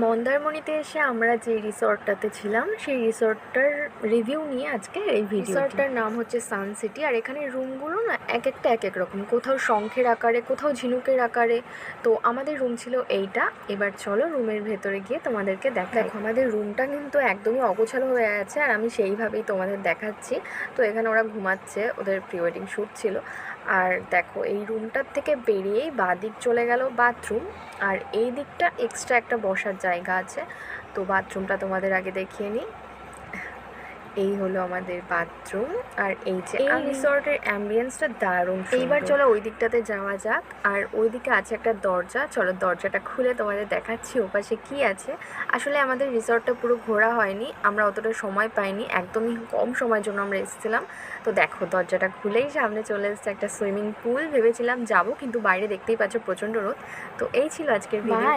মন্দারমণিতে এসে আমরা যে রিসর্টটাতে ছিলাম সেই রিসর্টটার রিভিউ নিয়ে আজকে এই ভিডিও। রিসর্টটার নাম হচ্ছে সান সিটি, আর এখানে রুমগুলো না এক একটা এক এক রকম, কোথাও শঙ্খের আকারে, কোথাও ঝিনুকের আকারে। তো আমাদের রুম ছিল এইটা। এবার চলো রুমের ভেতরে গিয়ে তোমাদেরকে দেখো। আমাদের রুমটা কিন্তু একদমই অগোছালো হয়ে আছে, আর আমি সেইভাবেই তোমাদের দেখাচ্ছি। তো এখানে ওরা ঘুমাচ্ছে, ওদের প্রি ওয়েডিং শ্যুট ছিল। আর দেখো, এই রুমটার থেকে বেরিয়েই বাঁদিক চলে গেল বাথরুম, আর এই দিকটা এক্সট্রা একটা বসার জায়গা আছে। তো বাথরুমটা তোমাদের আগে দেখিয়ে নিই। এই হলো আমাদের বাথরুম, আর এই যে এই রিসর্টের অ্যাম্বিয়েন্সটা দারুণ। এইবার চলো ওই দিকটাতে যাওয়া যাক। আর ওই দিকে আছে একটা দরজা, চলো দরজাটা খুলে তোমাদের দেখাচ্ছি ওপাশে কি আছে। আসলে আমাদের রিসর্টটা পুরো ঘোরা হয়নি, আমরা অতটা সময় পাইনি, একদমই কম সময়ের জন্য আমরা এসেছিলাম। তো দেখো দরজাটা খুলেই সামনে চলে এসেছে একটা সুইমিং পুল। ভেবেছিলাম যাব, কিন্তু বাইরে দেখতেই পাচ্ছ প্রচণ্ড রোদ। তো এই ছিল আজকের ভিডিও।